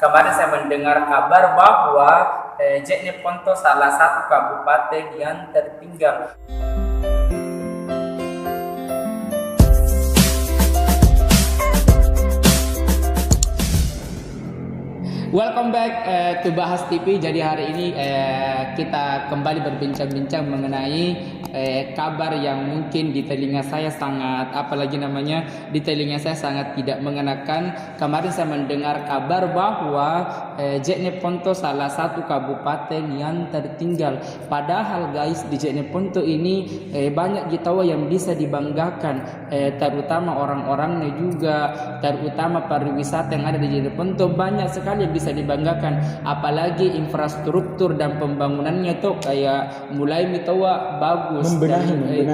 kemarin saya mendengar kabar bahwa Jeneponto salah satu kabupaten yang tertinggal. Welcome back to Bahas TV. Jadi hari ini kita kembali berbincang-bincang mengenai kabar yang mungkin di telinga saya sangat, di telinga saya sangat tidak mengenakan. Kemarin saya mendengar kabar bahwa Jeneponto salah satu kabupaten yang tertinggal. Padahal guys, di Jeneponto ini banyak kita yang bisa dibanggakan, terutama orang-orangnya juga, terutama pariwisata yang ada di Jeneponto banyak sekali yang bisa dibanggakan. Apalagi infrastruktur dan pembangunannya tuh kayak mulai mitawa bagus,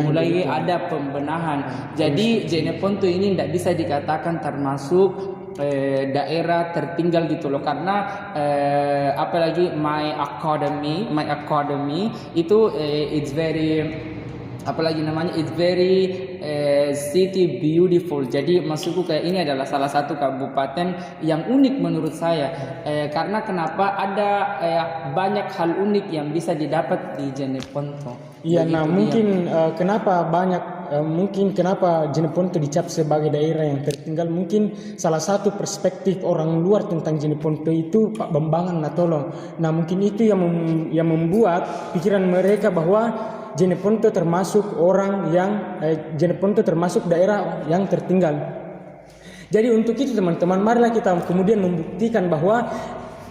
mulai ada pembenahan. Jadi Jeneponto ini tidak bisa dikatakan termasuk daerah tertinggal gitu loh, karena apalagi my academy itu it's very city beautiful. Jadi maksudku kayak ini adalah salah satu kabupaten yang unik menurut saya, karena kenapa ada banyak hal unik yang bisa didapat di Jeneponto. Iya, nah mungkin kenapa Jeneponto dicap sebagai daerah yang tertinggal, mungkin salah satu perspektif orang luar tentang Jeneponto itu Pak Bambangan Natolo. Nah mungkin itu yang membuat pikiran mereka bahwa Jeneponto termasuk Jeneponto termasuk daerah yang tertinggal. Jadi untuk itu teman-teman, marilah kita kemudian membuktikan bahwa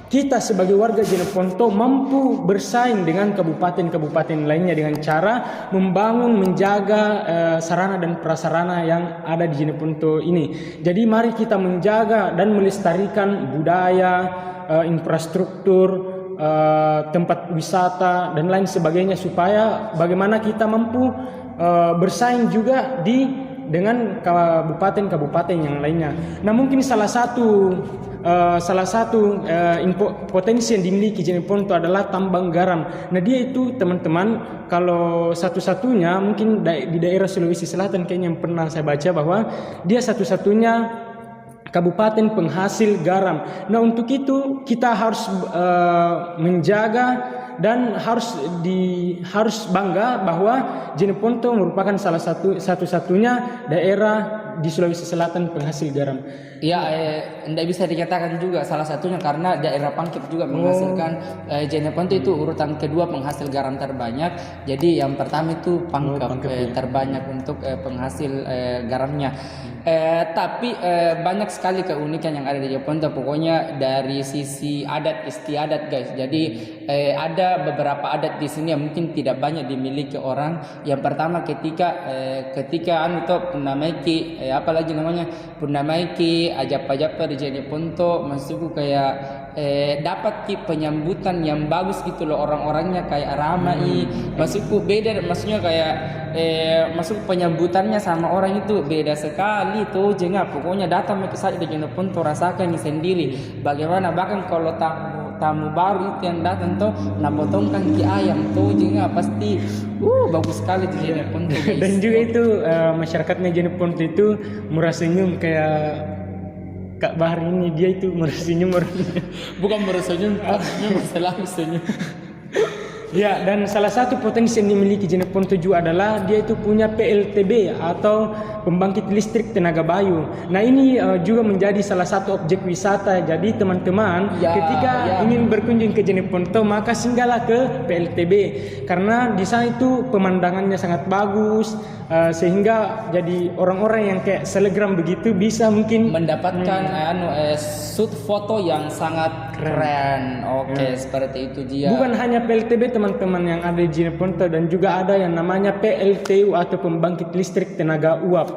kita sebagai warga Jeneponto mampu bersaing dengan kabupaten-kabupaten lainnya dengan cara membangun, menjaga sarana dan prasarana yang ada di Jeneponto ini. Jadi mari kita menjaga dan melestarikan budaya, infrastruktur, tempat wisata dan lain sebagainya, supaya bagaimana kita mampu bersaing juga dengan kabupaten-kabupaten yang lainnya. Nah mungkin salah satu potensi yang dimiliki Jeneponto adalah tambang garam. Nah dia itu teman-teman, kalau satu-satunya mungkin di daerah Sulawesi Selatan kayaknya yang pernah saya baca bahwa dia satu-satunya kabupaten penghasil garam. Nah untuk itu kita harus menjaga dan harus bangga bahwa Jeneponto merupakan satu-satunya daerah di Sulawesi Selatan penghasil garam. Ya, tidak bisa dikatakan juga salah satunya karena daerah Pangkep juga menghasilkan. Jeneponto itu urutan kedua penghasil garam terbanyak. Jadi yang pertama itu Pangkep, terbanyak untuk penghasil garamnya. Tapi banyak sekali keunikan yang ada di Jeneponto. Pokoknya dari sisi adat istiadat guys. Jadi ada beberapa adat di sini yang mungkin tidak banyak dimiliki orang. Yang pertama ketika Purnamaiki ajap-ajap di Jeneponto, maksudku kayak dapat penyambutan yang bagus gitu loh, orang-orangnya kayak ramai. Maksudku beda, maksudnya kayak masuk penyambutannya sama orang itu beda sekali tuh. Jangan pokoknya datang ke saja di Jeneponto, rasakan sendiri bagaimana. Bahkan kalau tamu baru itu yang datang tuh napotongkan ki ayam tuh jangan pasti bagus sekali di Jeneponto. Dan juga itu masyarakatnya Jeneponto itu murah senyum, kayak Kak Bahar ini, dia itu murah senyum. Bukan murah senyum, selalu senyum. Ya, dan salah satu potensi yang dimiliki Jeneponto juga adalah dia itu punya PLTB atau pembangkit listrik tenaga bayu. Nah ini juga menjadi salah satu objek wisata. Jadi teman-teman ketika ingin berkunjung ke Jeneponto, maka singgahlah ke PLTB karena di sana itu pemandangannya sangat bagus, sehingga jadi orang-orang yang kayak selegram begitu bisa mungkin mendapatkan shoot foto yang sangat keren. Oke, seperti itu dia. Bukan hanya PLTB teman-teman yang ada di Jeneponto, dan juga ada yang namanya PLTU atau pembangkit listrik tenaga uap.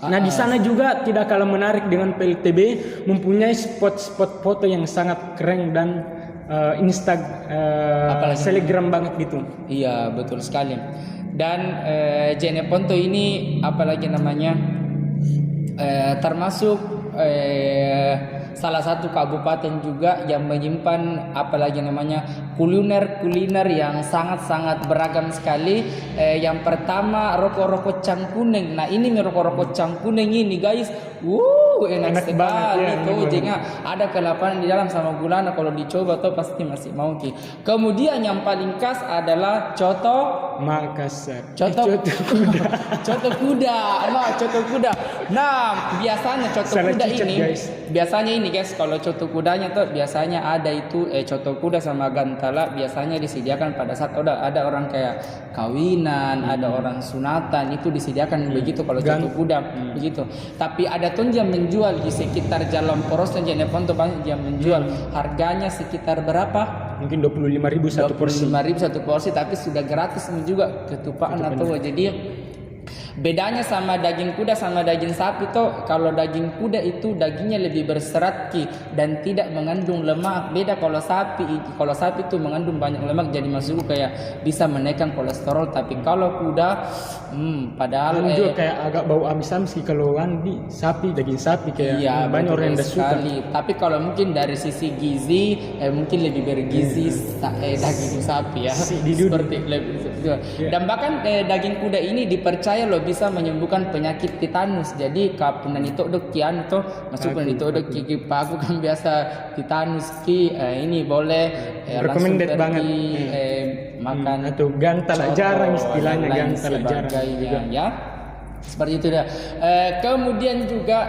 Nah di sana juga tidak kalah menarik dengan PLTB, mempunyai spot-spot foto yang sangat keren dan selegram banget gitu. Iya betul sekali. Dan Jeneponto ini termasuk salah satu kabupaten juga yang menyimpan kuliner yang sangat-sangat beragam sekali. Yang pertama rokok-rokok cangkuning. Nah ini rokok-rokok cangkuning ini guys, Enak Enak sekali banget, ya, tuh. enak Jangan ada kelaparan di dalam sama gulana, kalau dicoba tuh pasti masih mau ki. Kemudian yang paling khas adalah coto Makassar. Coto Kuda. coto kuda. Nah, coto kuda. Nah, biasanya coto Salah kuda cicak, ini guys. biasanya ini guys, kalau coto kudanya tuh biasanya ada itu coto kuda sama gantala biasanya disediakan pada saat ada orang kayak kawinan, ada orang sunatan, itu disediakan begitu kalau coto kuda begitu. Tapi ada tuh yang menjual di sekitar Jalan Poros dan Jeneponto, banyak yang menjual. Harganya sekitar berapa? Mungkin 25.000 satu porsi. 25.000 satu porsi, tapi sudah gratis juga ketupaan atau jadi bedanya sama daging kuda sama daging sapi tuh, kalau daging kuda itu dagingnya lebih berserat ki dan tidak mengandung lemak. Beda kalau sapi itu mengandung banyak lemak, jadi maksudku kayak bisa menaikkan kolesterol. Tapi kalau kuda padahal Dan juga kayak agak bau amis-amis kalau di sapi, daging sapi kayak iya, banyak orang yang betul suka. sekali. Tapi kalau mungkin dari sisi gizi mungkin lebih bergizi daging sapi ya. Seperti dan bahkan daging kuda ini dipercaya loh bisa menyembuhkan penyakit tetanus. Jadi kapunan itu udah kian tuh masuk itu udah gigi paku kan biasa tetanus ki ini boleh langsung Recommended banget. Makan Atau gantal coto jarang istilahnya, dan lain gantal jarang sebagainya, ya. Seperti itu dah. Kemudian juga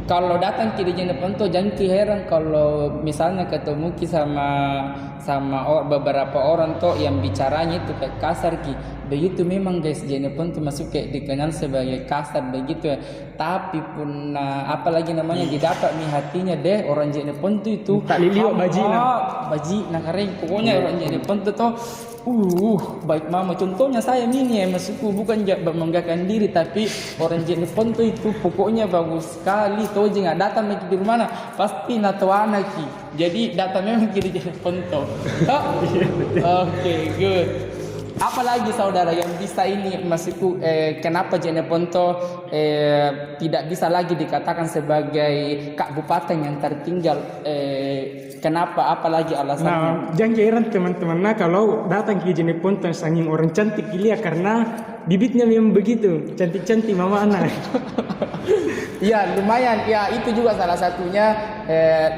kalau datang ke Jeneponto jangan heran kalau misalnya ketemu ki sama beberapa orang tuh yang bicaranya itu kayak kasar ki. Begitu memang guys, Jeneponto masuk kayak dikenal sebagai kasar begitu ya. Tapi pun apalagi namanya didapat nih hatinya deh orang Jeneponto itu. Tak liliu baji kering. Pokoknya orang Jeneponto tuh baik mama. Contohnya saya ini ya maksudku bukan membanggakan diri, tapi orang Jeneponto itu pokoknya bagus sekali. Tuh jangan datang lagi di rumah pasti nato anak ki. Jadi datang memang di Jeneponto. Oke, good. Apalagi saudara yang bisa ini maksudku kenapa Jeneponto tidak bisa lagi dikatakan sebagai kabupaten yang tertinggal, kenapa, apalagi alasannya? Nah, jangan heran teman-teman, kalau datang ke Jeneponto sanging orang cantik lihat karena bibitnya memang begitu cantik-cantik mama anak. Ya lumayan, ya itu juga salah satunya.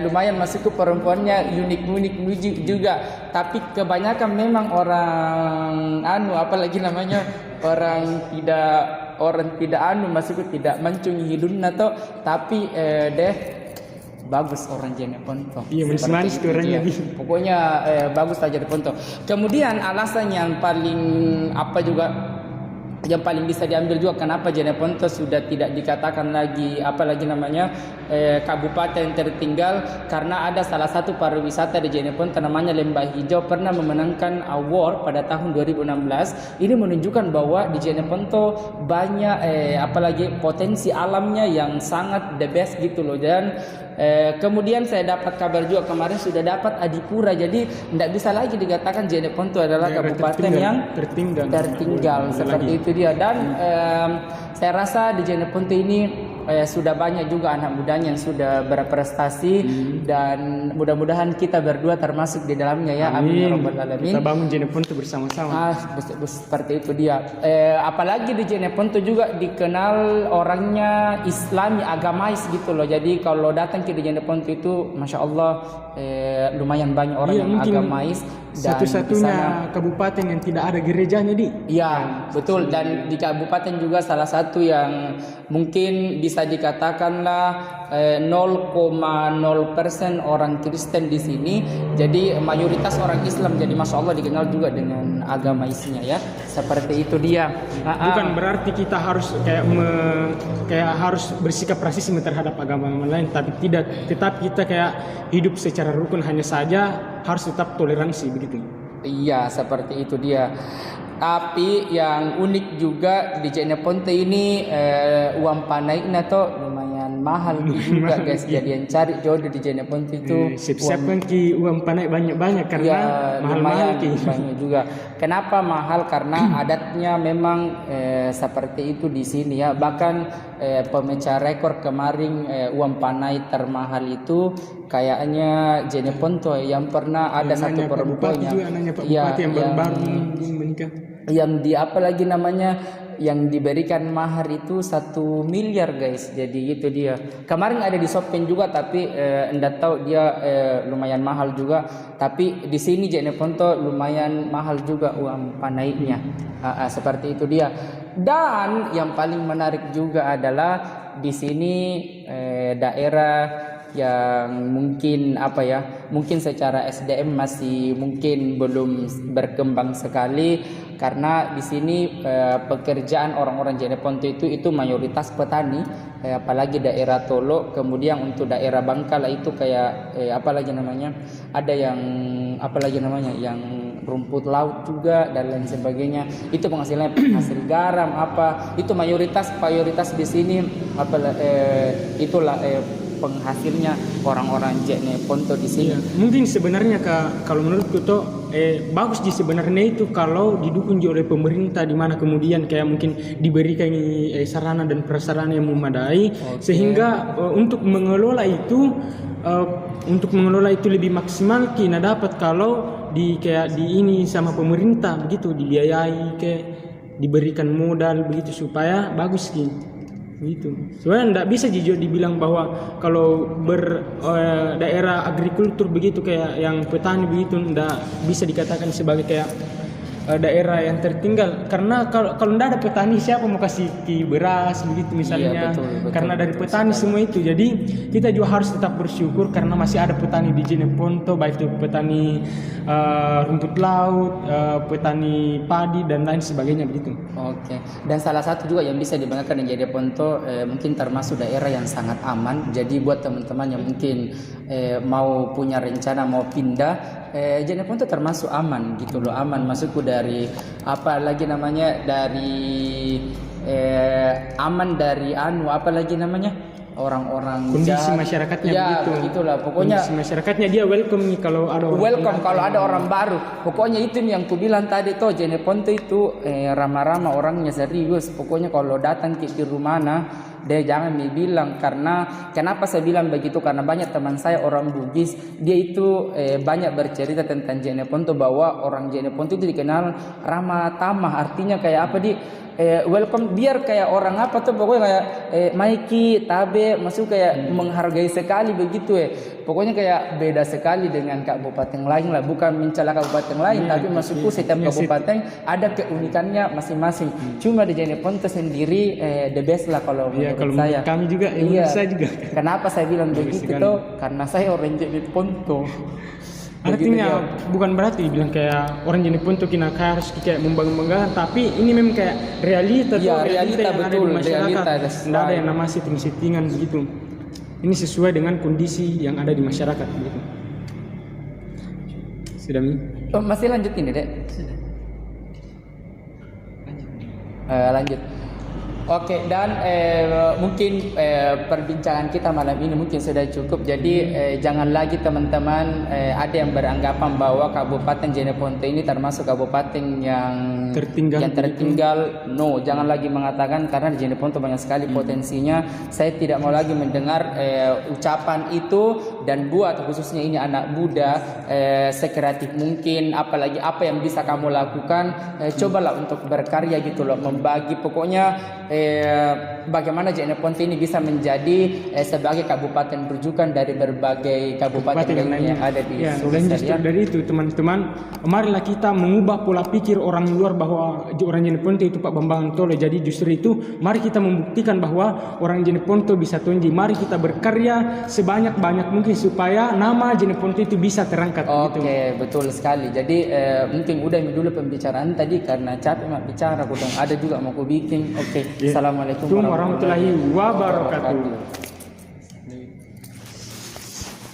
Lumayan maksudku perempuannya unik-unik juga. Tapi kebanyakan memang orang apalagi namanya orang tidak maksudku tidak mencungi hidungnya tuh. Tapi bagus orang Jeneponto. Iya, manis-manis tuh orangnya. Pokoknya bagus aja Jeneponto. Kemudian alasan yang paling bisa diambil juga kenapa Jeneponto sudah tidak dikatakan lagi apalagi namanya kabupaten tertinggal, karena ada salah satu pariwisata di Jeneponto namanya Lembah Hijau pernah memenangkan award pada tahun 2016. Ini menunjukkan bahwa di Jeneponto banyak apalagi potensi alamnya yang sangat the best gitu loh. Dan kemudian saya dapat kabar juga kemarin sudah dapat Adipura, jadi tidak bisa lagi dikatakan Jeneponto adalah kabupaten yang tertinggal seperti itu dia. Dan saya rasa di Jeneponto ini sudah banyak juga anak mudanya yang sudah berprestasi dan mudah-mudahan kita berdua termasuk di dalamnya ya. Amin ya rabbal alamin. Kita bangun Jeneponto bersama-sama. Seperti itu dia. Apalagi di Jeneponto juga dikenal orangnya Islami, agamais gitu loh. Jadi kalau datang ke Jeneponto itu masya Allah lumayan banyak orang yang agamais. Satu-satunya kabupaten yang tidak ada gerejanya Iya betul. Dan di kabupaten juga salah satu yang mungkin bisa dikatakanlah 0,0% orang Kristen di sini. Jadi mayoritas orang Islam. Jadi masya Allah dikenal juga dengan agamaisnya ya. Seperti itu dia. Bukan berarti kita harus kayak harus bersikap rasisme terhadap agama lain, tapi tidak. Tetap kita kayak hidup secara rukun, hanya saja harus tetap toleransi begitu. Iya seperti itu dia. Tapi yang unik juga di Jeneponto ini uang panaiknya tuh lumayan mahal juga guys. Jadi yang cari jodoh di Jeneponto itu siap-siapkan ki uang panaik banyak-banyak karena mahal-mahal ki. Banyak juga. Kenapa mahal? Karena adatnya memang seperti itu di sini ya. Bahkan pemecah rekor kemarin uang panai termahal itu kayaknya Jeneponto yang pernah ada satu perempuan yang Bupati yang baru menikah. yang di apa lagi namanya, yang diberikan mahar itu 1 miliar guys. Jadi itu dia. Kemarin ada di Shopee juga, tapi enggak tahu dia lumayan mahal juga. Tapi di sini Jane Ponto lumayan mahal juga uang panaiknya. Seperti itu dia. Dan yang paling menarik juga adalah di sini daerah yang mungkin apa ya, mungkin secara SDM masih mungkin belum berkembang sekali, karena di sini pekerjaan orang-orang Jane Ponto itu mayoritas petani, apalagi daerah Tolo. Kemudian untuk daerah Bangkala itu kayak apalagi namanya, ada yang apalagi namanya, yang rumput laut juga dan lain sebagainya. Itu penghasilannya hasil garam apa, itu mayoritas di sini itulah penghasilnya orang-orang Jane Ponto di sini. Iya. Mungkin sebenarnya kalau menurutku tuh bagus sih sebenarnya itu kalau didukung oleh pemerintah, di mana kemudian kayak mungkin diberikan sarana dan prasarana yang memadai, sehingga untuk mengelola itu lebih maksimal kita dapat kalau kayak di ini sama pemerintah begitu, dibiayai, kayak diberikan modal begitu supaya bagus gitu. Gitu. Sebenarnya tidak bisa jujur dibilang bahwa kalau daerah agrikultur begitu kayak yang petani begitu tidak bisa dikatakan sebagai kayak daerah yang tertinggal, karena kalau tidak ada petani siapa mau kasih beras begitu misalnya. Iya, betul, karena dari petani semua itu, jadi kita juga harus tetap bersyukur karena masih ada petani di Jane Ponto, baik itu petani rumput laut, petani padi dan lain sebagainya begitu. Oke. Dan salah satu juga yang bisa dibanggakan di Jane Ponto mungkin termasuk daerah yang sangat aman. Jadi buat teman-teman yang mungkin mau punya rencana mau pindah, Jane Ponto termasuk aman gitu loh. Aman maksudku dari apa lagi namanya, dari aman dari apa lagi namanya, orang-orang kondisi masyarakatnya ya, begitu. Begitulah pokoknya. Kondisi masyarakatnya dia welcome nih kalau ada orang ada orang baru. Pokoknya itu yang ku bilang tadi tuh, Jane Ponto itu ramah-ramah, orangnya serius. Pokoknya kalau datang ke rumah dia jangan bilang, karena kenapa saya bilang begitu, karena banyak teman saya orang Bugis, dia itu banyak bercerita tentang Jane Ponto bahwa orang Jane Ponto itu dikenal ramah tamah, artinya kayak apa welcome, biar kayak orang apa tuh pokoknya kayak Maiki, Tabe, masuk kayak menghargai sekali begitu pokoknya kayak beda sekali dengan kabupaten lain lah, bukan mencela kabupaten lain, tapi maksudku setiap kabupaten ada keunikannya masing-masing. Cuma di Jane Ponto sendiri the best lah kalau menurut saya. Kami juga, saya juga. Kenapa saya bilang begitu tuh? Karena saya orang Jane Ponto. Artinya bukan berarti bilang kayak orang Jane Ponto kita harus kayak membanggakan, tapi ini memang kayak realita tuh, realita yang betul, ada di masyarakat. Tidak ada yang namanya setting-settingan begitu. Ini sesuai dengan kondisi yang ada di masyarakat begitu. Sudah Mi? Masih lanjutin Dek? Lanjut. Oke, dan mungkin perbincangan kita malam ini mungkin sudah cukup. Jadi jangan lagi teman-teman ada yang beranggapan bahwa Kabupaten Jane Ponto ini termasuk kabupaten yang tertinggal. No, jangan lagi mengatakan, karena di Jane Ponto banyak sekali potensinya. Saya tidak mau lagi mendengar ucapan itu, dan buat khususnya ini anak muda sekreatif mungkin, apalagi apa yang bisa kamu lakukan, cobalah untuk berkarya gitu loh, membagi pokoknya bagaimana Jane Ponto ini bisa menjadi sebagai kabupaten rujukan dari berbagai kabupaten lainnya yang ada di Sulawesi. Dan justru dari itu teman-teman, marilah kita mengubah pola pikir orang luar bahwa orang Jane Ponto itu Pak Bambang Tole. Jadi justru itu mari kita membuktikan bahwa orang Jane Ponto bisa tonji. Mari kita berkarya sebanyak-banyak mungkin supaya nama Jane Ponto itu bisa terangkat. Oke, betul sekali. Jadi mungkin udah dulu pembicaraan tadi karena capek mak bicara, ada juga mau aku bikin. Oke. Assalamualaikum warahmatullahi wabarakatuh.